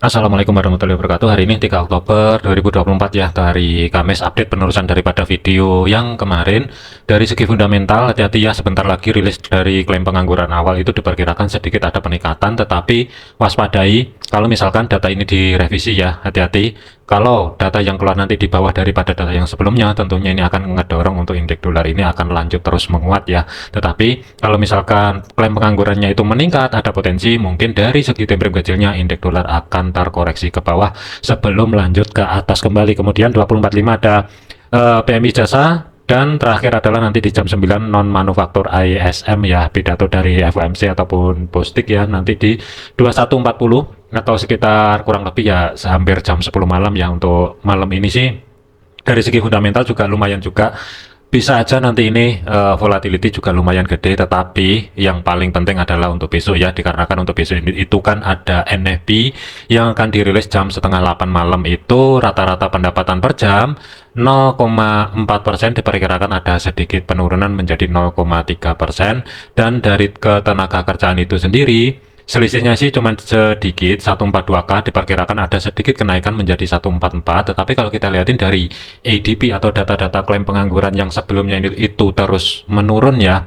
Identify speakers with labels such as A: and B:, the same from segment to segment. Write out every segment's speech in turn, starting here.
A: Assalamualaikum warahmatullahi wabarakatuh. Hari ini 3 Oktober 2024 ya, dari Kamis, update penerusan daripada video yang kemarin. Dari segi fundamental, hati-hati ya, sebentar lagi rilis dari klaim pengangguran awal itu diperkirakan sedikit ada peningkatan, tetapi waspadai kalau misalkan data ini direvisi ya, hati-hati. Kalau data yang keluar nanti di bawah daripada data yang sebelumnya, tentunya ini akan ngedorong untuk indeks dolar ini akan lanjut terus menguat ya. Tetapi kalau misalkan klaim penganggurannya itu meningkat, ada potensi mungkin dari segi time frame kecilnya indeks dolar akan terkoreksi ke bawah sebelum lanjut ke atas kembali. Kemudian 24.5 ada PMI jasa, dan terakhir adalah nanti di jam 9 non manufaktur ISM ya, pidato dari FOMC ataupun Bostik ya, nanti di 21.40 atau sekitar kurang lebih ya hampir jam 10 malam ya. Untuk malam ini sih dari segi fundamental juga lumayan juga, bisa aja nanti ini volatility juga lumayan gede, tetapi yang paling penting adalah untuk besok ya, dikarenakan untuk besok ini itu kan ada NFP yang akan dirilis jam setengah 8 malam. Itu rata-rata pendapatan per jam 0,4%, diperkirakan ada sedikit penurunan menjadi 0,3%, dan dari ketenaga kerjaan itu sendiri selisihnya sih cuma sedikit, 142K, diperkirakan ada sedikit kenaikan menjadi 144. Tetapi kalau kita lihatin dari ADP atau data-data klaim pengangguran yang sebelumnya itu terus menurun ya,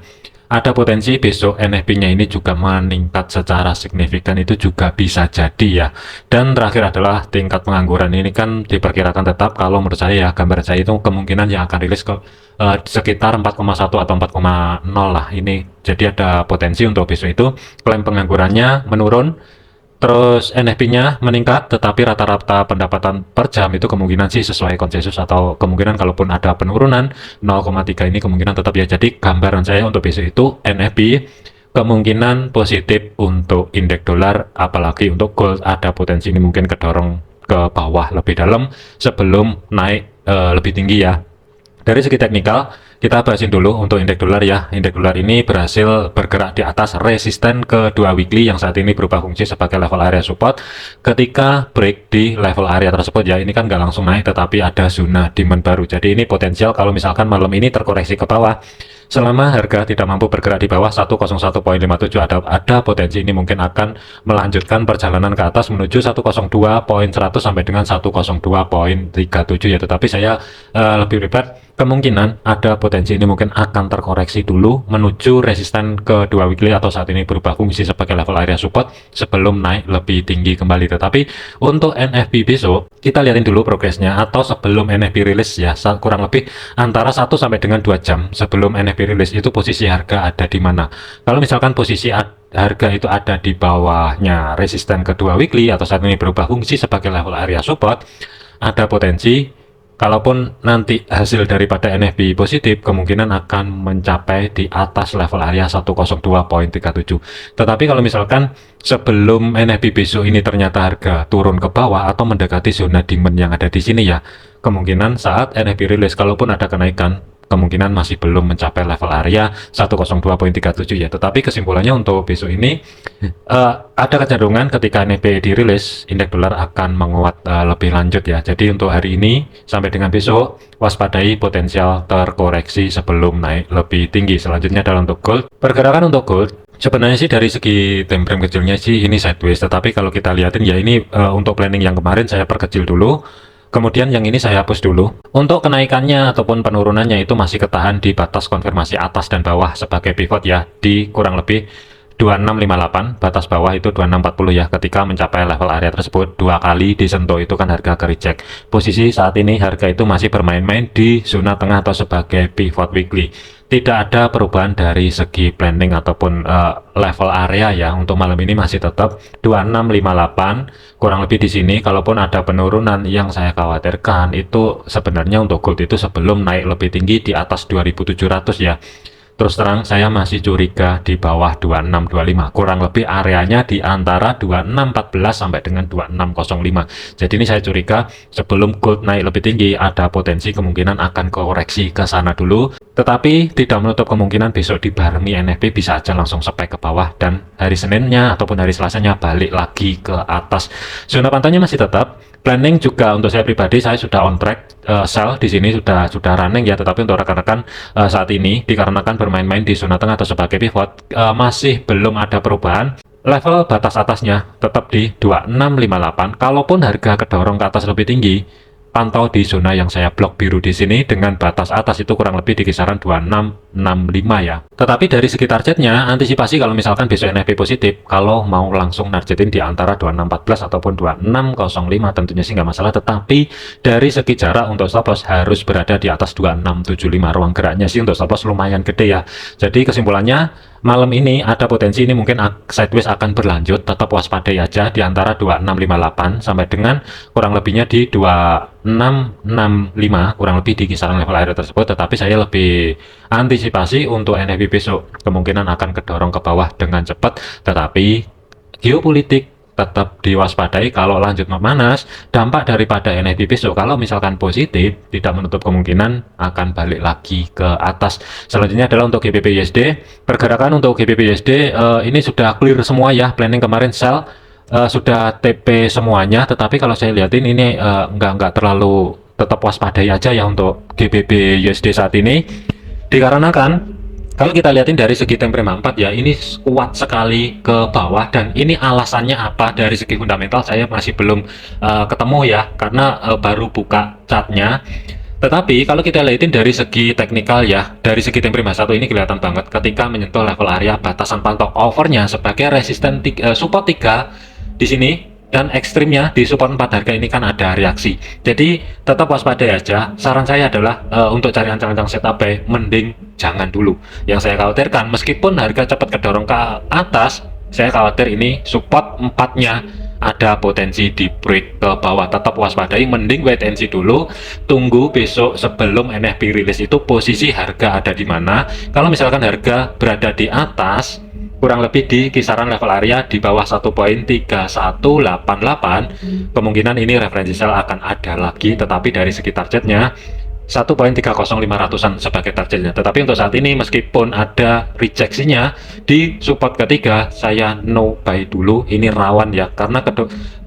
A: ada potensi besok NFP-nya ini juga meningkat secara signifikan, itu juga bisa jadi ya. Dan terakhir adalah tingkat pengangguran ini kan diperkirakan tetap, kalau menurut saya ya, gambar saya itu kemungkinan yang akan rilis ke sekitar 4,1 atau 4,0 lah ini. Jadi ada potensi untuk besok itu klaim penganggurannya menurun, terus NFP-nya meningkat, tetapi rata-rata pendapatan per jam itu kemungkinan sih sesuai konsensus, atau kemungkinan kalaupun ada penurunan 0,3 ini kemungkinan tetap ya. Jadi gambaran saya untuk besok itu NFP kemungkinan positif untuk indeks dolar, apalagi untuk gold ada potensi ini mungkin kedorong ke bawah lebih dalam sebelum naik lebih tinggi ya. Dari segi teknikal, kita bahasin dulu untuk indeks dolar ya. Indeks dolar ini berhasil bergerak di atas resisten kedua weekly yang saat ini berubah fungsi sebagai level area support. Ketika break di level area tersebut ya, ini kan nggak langsung naik, tetapi ada zona demand baru. Jadi ini potensial kalau misalkan malam ini terkoreksi ke bawah, selama harga tidak mampu bergerak di bawah 101.57, ada potensi ini mungkin akan melanjutkan perjalanan ke atas menuju 102.100 sampai dengan 102.37 ya. Tetapi saya lebih prefer kemungkinan ada potensi ini mungkin akan terkoreksi dulu menuju resisten kedua weekly atau saat ini berubah fungsi sebagai level area support sebelum naik lebih tinggi kembali. Tetapi untuk NFP besok kita lihatin dulu progresnya, atau sebelum NFP rilis ya, kurang lebih antara 1 sampai dengan 2 jam sebelum NFP rilis itu posisi harga ada di mana. Kalau misalkan posisi harga itu ada di bawahnya resisten kedua weekly atau saat ini berubah fungsi sebagai level area support, ada potensi kalaupun nanti hasil daripada NFP positif, kemungkinan akan mencapai di atas level area 102.37. Tetapi kalau misalkan sebelum NFP besok ini ternyata harga turun ke bawah atau mendekati zona demand yang ada di sini ya, kemungkinan saat NFP rilis kalaupun ada kenaikan, kemungkinan masih belum mencapai level area 102.37 ya. Tetapi kesimpulannya untuk besok ini ada kecenderungan ketika NFP dirilis indeks dolar akan menguat lebih lanjut ya. Jadi untuk hari ini sampai dengan besok waspadai potensial terkoreksi sebelum naik lebih tinggi. Selanjutnya adalah untuk gold. Pergerakan untuk gold sebenarnya sih dari segi time frame kecilnya sih ini sideways, tetapi kalau kita lihatin ya ini untuk planning yang kemarin saya perkecil dulu. Kemudian yang ini saya hapus dulu. Untuk kenaikannya ataupun penurunannya itu masih ketahan di batas konfirmasi atas dan bawah sebagai pivot ya, di kurang lebih 2658, batas bawah itu 2640 ya. Ketika mencapai level area tersebut 2 kali disentuh itu kan harga ke reject. Posisi saat ini harga itu masih bermain-main di zona tengah atau sebagai pivot weekly. Tidak ada perubahan dari segi planning ataupun level area ya. Untuk malam ini masih tetap 2658 kurang lebih di sini. Kalaupun ada penurunan yang saya khawatirkan itu sebenarnya untuk gold itu sebelum naik lebih tinggi di atas 2700 ya. Terus terang saya masih curiga di bawah 2625, kurang lebih areanya di antara 2614 sampai dengan 2605. Jadi ini saya curiga sebelum gold naik lebih tinggi ada potensi kemungkinan akan koreksi ke sana dulu. Tetapi tidak menutup kemungkinan besok dibarengi NFP bisa aja langsung spike ke bawah, dan hari Seninnya ataupun hari Selasanya balik lagi ke atas. Zona pantainya masih tetap. Planning juga untuk saya pribadi saya sudah on track, sell di sini sudah running ya. Tetapi untuk rekan-rekan saat ini dikarenakan bermain-main di zona tengah atau sebagai pivot, masih belum ada perubahan. level batas atasnya tetap di 2658. Kalaupun harga kedorong ke atas lebih tinggi, pantau di zona yang saya blok biru di sini dengan batas atas itu kurang lebih di kisaran 2665 ya. Tetapi dari segi targetnya, antisipasi kalau misalkan besok NFP positif, kalau mau langsung nargetin di antara 2614 ataupun 2605 tentunya sih nggak masalah. Tetapi dari segi jarak untuk stop loss harus berada di atas 2675. Ruang geraknya sih untuk stop loss lumayan gede ya. Jadi kesimpulannya, malam ini ada potensi ini mungkin sideways akan berlanjut, tetap waspadai aja di antara 2658 sampai dengan kurang lebihnya di 2665, kurang lebih di kisaran level area tersebut. Tetapi saya lebih antisipasi untuk NFP besok kemungkinan akan kedorong ke bawah dengan cepat, tetapi geopolitik tetap diwaspadai. Kalau lanjut memanas, dampak daripada NFP besok kalau misalkan positif tidak menutup kemungkinan akan balik lagi ke atas. Selanjutnya adalah untuk GBP USD. Pergerakan untuk GBP USD ini sudah clear semua ya. Planning kemarin sell sudah TP semuanya, tetapi kalau saya lihatin ini nggak terlalu, tetap waspadai aja ya untuk GBP USD saat ini, dikarenakan kalau kita lihatin dari segi time frame 4 ya, ini kuat sekali ke bawah, dan ini alasannya apa dari segi fundamental saya masih belum ketemu ya, karena baru buka chartnya. Tetapi kalau kita lihatin dari segi teknikal ya, dari segi time frame 1 ini kelihatan banget ketika menyentuh level area batasan pantau overnya sebagai resisten support 3 di sini, dan ekstrimnya di support 4 harga ini kan ada reaksi. Jadi tetap waspadai aja. Saran saya adalah untuk cari ancang-ancang setup buy mending jangan dulu. Yang saya khawatirkan meskipun harga cepat kedorong ke atas, saya khawatir ini support 4-nya ada potensi di break ke bawah. Tetap waspadai, mending wait and see dulu, tunggu besok sebelum NFP rilis itu posisi harga ada di mana. Kalau misalkan harga berada di atas kurang lebih di kisaran level area di bawah 1.3188, kemungkinan ini referensi sell akan ada lagi, tetapi dari segi targetnya 1.30500-an sebagai targetnya. Tetapi untuk saat ini meskipun ada rejeksinya di support ketiga, saya no buy dulu. Ini rawan ya, karena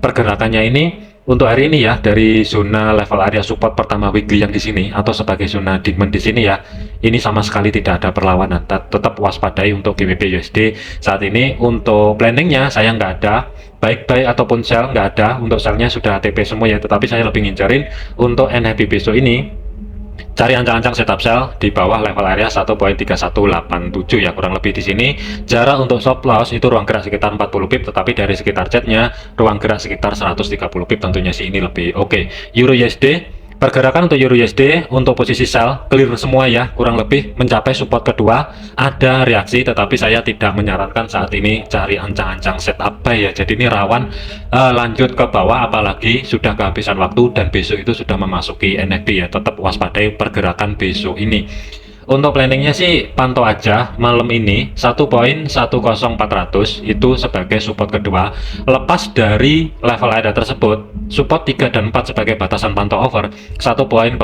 A: pergerakannya ini untuk hari ini ya, dari zona level area support pertama weekly yang di sini atau sebagai zona demand di sini ya, ini sama sekali tidak ada perlawanan. Tetap waspadai untuk GBP USD saat ini. Untuk planningnya saya nggak ada, baik buy ataupun sell nggak ada. Untuk sellnya sudah TP semua ya, tetapi saya lebih ngincarin untuk NFP besok ini cari ancang-ancang setup sell di bawah level area 1.3187 ya, kurang lebih di sini. Jarak untuk stop loss itu ruang gerak sekitar 40 pip, tetapi dari segi targetnya ruang gerak sekitar 130 pip, tentunya sih ini lebih oke. Euro USD, pergerakan untuk Euro USD untuk posisi sell clear semua ya, kurang lebih mencapai support kedua, ada reaksi, tetapi saya tidak menyarankan saat ini cari ancang-ancang setup buy ya. Jadi ini rawan lanjut ke bawah, apalagi sudah kehabisan waktu dan besok itu sudah memasuki NFP ya. Tetap waspadai pergerakan besok ini. Untuk planningnya sih pantau aja malam ini 1.10400 itu sebagai support kedua. Lepas dari level area tersebut, support 3 dan 4 sebagai batasan pantau over 1.0974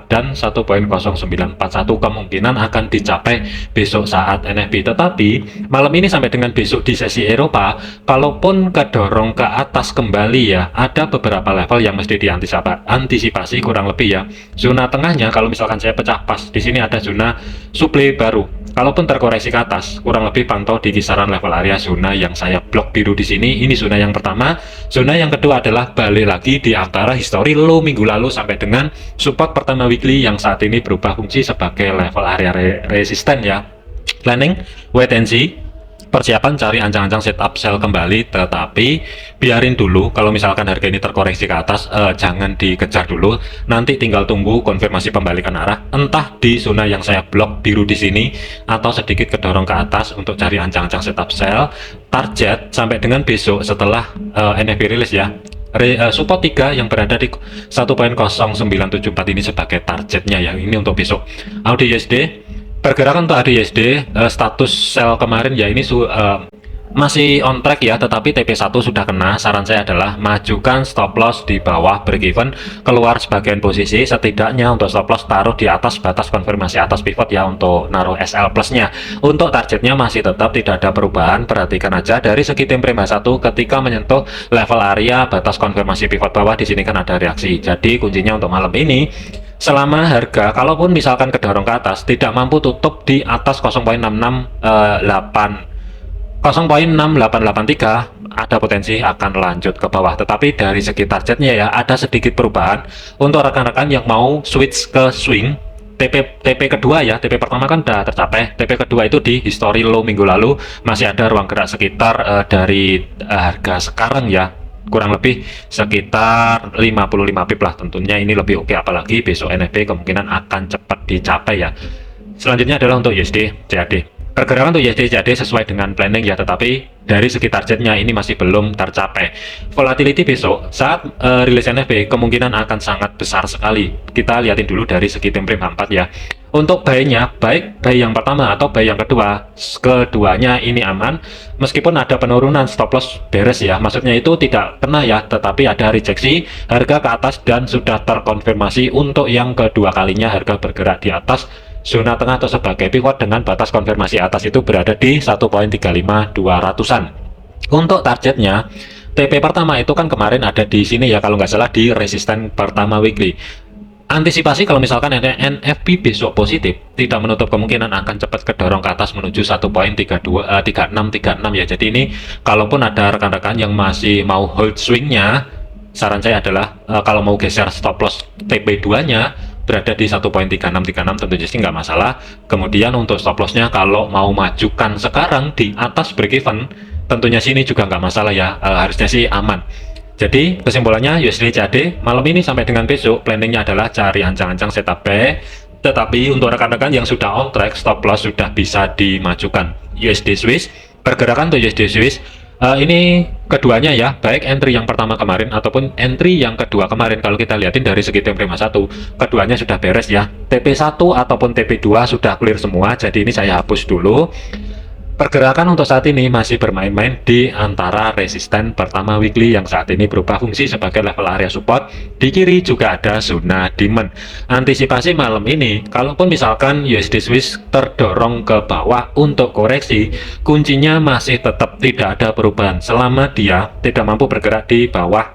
A: dan 1.0941 kemungkinan akan dicapai besok saat NFP. Tetapi malam ini sampai dengan besok di sesi Eropa, kalaupun kedorong ke atas kembali ya, ada beberapa level yang mesti diantisipasi kurang lebih ya. Zona tengahnya kalau misalkan saya pecah pas, di sini ada zona supply baru. Kalaupun terkoreksi ke atas, kurang lebih pantau di kisaran level area zona yang saya blok biru di sini. Ini zona yang pertama. Zona yang kedua adalah balik lagi di antara histori low minggu lalu sampai dengan support pertama weekly yang saat ini berubah fungsi sebagai level area resisten ya. Planning wait and see. Persiapan cari ancang-ancang setup sell kembali, tetapi biarin dulu. Kalau misalkan harga ini terkoreksi ke atas, jangan dikejar dulu, nanti tinggal tunggu konfirmasi pembalikan arah, entah di zona yang saya blok biru di sini atau sedikit kedorong ke atas untuk cari ancang-ancang setup sell. Target sampai dengan besok setelah NFP rilis ya, support 3 yang berada di 1.0974 ini sebagai targetnya ya, ini untuk besok. Audi USD, pergerakan untuk AUD/USD status sell kemarin ya, ini masih on track ya, tetapi TP1 sudah kena. Saran saya adalah majukan stop loss di bawah break even, keluar sebagian posisi, setidaknya untuk stop loss taruh di atas batas konfirmasi atas pivot ya, untuk naruh SL plusnya. Untuk targetnya masih tetap tidak ada perubahan. Perhatikan aja dari segi time frame 1 ketika menyentuh level area batas konfirmasi pivot bawah, di sini kan ada reaksi. Jadi kuncinya untuk malam ini, selama harga kalaupun misalkan kedorong ke atas tidak mampu tutup di atas 0.668 0.6883 ada potensi akan lanjut ke bawah, tetapi dari segi targetnya ya ada sedikit perubahan untuk rekan-rekan yang mau switch ke swing. TP kedua ya, TP pertama kan udah tercapai, TP kedua itu di history low minggu lalu masih ada ruang gerak sekitar dari harga sekarang ya, kurang lebih sekitar 55 pip lah. Tentunya ini lebih oke, apalagi besok NFP kemungkinan akan cepat dicapai ya. Selanjutnya adalah untuk USD CAD. Pergerakan untuk USD CAD sesuai dengan planning ya, tetapi dari segi targetnya ini masih belum tercapai. Volatility besok saat rilis NFP kemungkinan akan sangat besar sekali. Kita lihatin dulu dari segi time frame 4 ya. Untuk buy-nya, baik buy yang pertama atau buy yang kedua, keduanya ini aman. Meskipun ada penurunan, stop loss beres ya, maksudnya itu tidak kena ya, tetapi ada rejeksi harga ke atas dan sudah terkonfirmasi untuk yang kedua kalinya harga bergerak di atas zona tengah atau sebagai pivot dengan batas konfirmasi atas itu berada di 1.35200-an. Untuk targetnya, TP pertama itu kan kemarin ada di sini ya, kalau nggak salah di resisten pertama weekly. Antisipasi kalau misalkan NFP besok positif, tidak menutup kemungkinan akan cepat kedorong ke atas menuju 1.3636 ya. Jadi ini kalaupun ada rekan-rekan yang masih mau hold swingnya, saran saya adalah kalau mau geser stop loss TP 2 nya berada di 1.3636 tentunya sih nggak masalah. Kemudian untuk stop lossnya kalau mau majukan sekarang di atas break even, tentunya sini juga nggak masalah ya, harusnya sih aman. Jadi kesimpulannya USD CAD malam ini sampai dengan besok planningnya adalah cari ancang-ancang setup buy, tetapi untuk rekan-rekan yang sudah on track stop loss sudah bisa dimajukan. USD Swiss, pergerakan untuk USD Swiss ini keduanya ya, baik entry yang pertama kemarin ataupun entry yang kedua kemarin, kalau kita lihatin dari segi time frame 1, keduanya sudah beres ya. TP1 ataupun TP2 sudah clear semua, jadi ini saya hapus dulu. Pergerakan untuk saat ini masih bermain-main di antara resisten pertama weekly yang saat ini berubah fungsi sebagai level area support. Di kiri juga ada zona demand. Antisipasi malam ini, kalaupun misalkan USD Swiss terdorong ke bawah untuk koreksi, kuncinya masih tetap tidak ada perubahan selama dia tidak mampu bergerak di bawah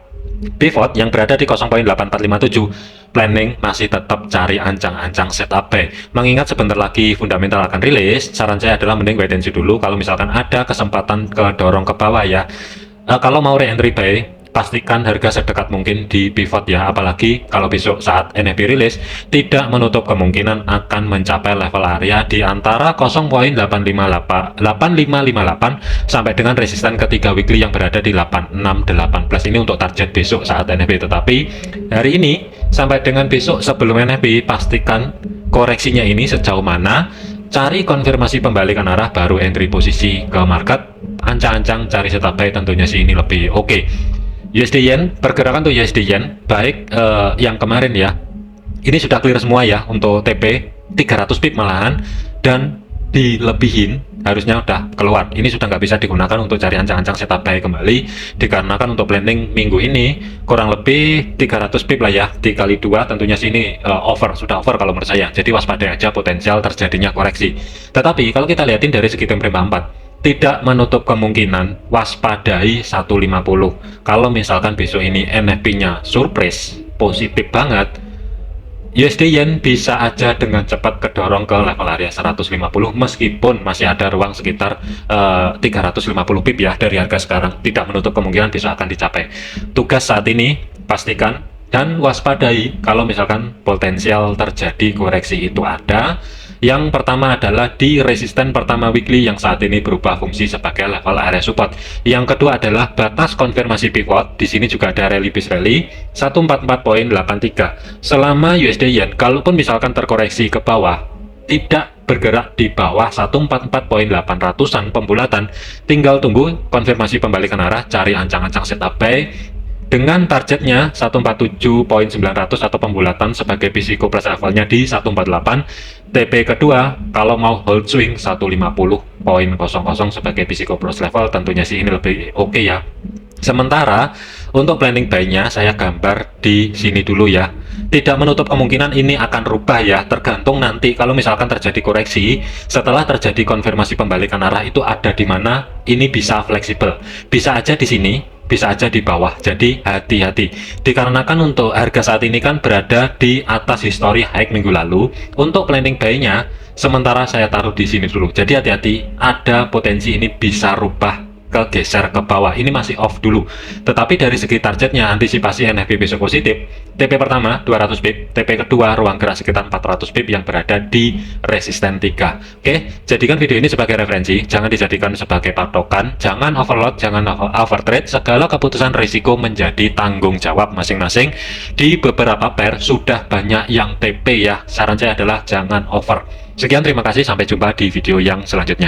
A: pivot yang berada di 0.8457. Planning masih tetap cari ancang-ancang setup buy. Mengingat sebentar lagi fundamental akan rilis, saran saya adalah mending wait and see dulu kalau misalkan ada kesempatan kedorong ke bawah ya. Kalau mau re-entry buy, pastikan harga sedekat mungkin di pivot ya, apalagi kalau besok saat NFP rilis tidak menutup kemungkinan akan mencapai level area di antara 0.8558 sampai dengan resisten ketiga weekly yang berada di 8618. Ini untuk target besok saat NFP, tetapi hari ini sampai dengan besok sebelum NFP pastikan koreksinya ini sejauh mana, cari konfirmasi pembalikan arah baru entry posisi ke market, ancang-ancang cari setup buy, tentunya sih ini lebih oke. USD Yen, pergerakan tuh USD Yen baik yang kemarin ya, ini sudah clear semua ya untuk TP 300 pip malahan, dan dilebihin harusnya udah keluar. Ini sudah nggak bisa digunakan untuk cari ancang-ancang setup buy kembali, dikarenakan untuk planning minggu ini kurang lebih 300 pip lah ya, dikali 2 tentunya sini sudah over kalau menurut saya. Jadi waspadai aja potensial terjadinya koreksi. Tetapi kalau kita lihatin dari segi time frame 4, tidak menutup kemungkinan waspadai 150. Kalau misalkan besok ini NFP-nya surprise positif banget, USD Yen bisa aja dengan cepat kedorong ke level area 150 meskipun masih ada ruang sekitar 350 pip ya dari harga sekarang. Tidak menutup kemungkinan besok akan dicapai. Tugas saat ini pastikan dan waspadai kalau misalkan potensial terjadi koreksi itu ada. Yang pertama adalah di resisten pertama weekly yang saat ini berubah fungsi sebagai level area support. Yang kedua adalah batas konfirmasi pivot. Di sini juga ada rally base rally 144.83. Selama USD Yen kalaupun misalkan terkoreksi ke bawah, tidak bergerak di bawah 144.800-an pembulatan, tinggal tunggu konfirmasi pembalikan arah, cari ancang-ancang setup buy dengan targetnya 147.900 atau pembulatan sebagai physical price levelnya di 148. TP kedua kalau mau hold swing 150.00 sebagai physical price level, tentunya sih ini lebih oke ya. Sementara untuk planning buy-nya saya gambar di sini dulu ya. Tidak menutup kemungkinan ini akan rubah ya, tergantung nanti kalau misalkan terjadi koreksi setelah terjadi konfirmasi pembalikan arah itu ada di mana, ini bisa fleksibel. Bisa aja di sini, bisa aja di bawah, jadi hati-hati. Dikarenakan untuk harga saat ini kan berada di atas history high minggu lalu, untuk planning buy-nya Sementara saya taruh di sini dulu. Jadi hati-hati, ada potensi ini bisa rubah kegeser ke bawah. Ini masih off dulu. Tetapi dari segi targetnya, antisipasi NFP besok positif, TP pertama 200 pip, TP kedua ruang gerak sekitar 400 pip yang berada di resisten 3. Oke, jadikan video ini sebagai referensi, jangan dijadikan sebagai patokan, jangan overload, jangan overtrade. Segala keputusan risiko menjadi tanggung jawab masing-masing. Di beberapa pair sudah banyak yang TP ya. Saran saya adalah jangan over. Sekian, terima kasih, sampai jumpa di video yang selanjutnya.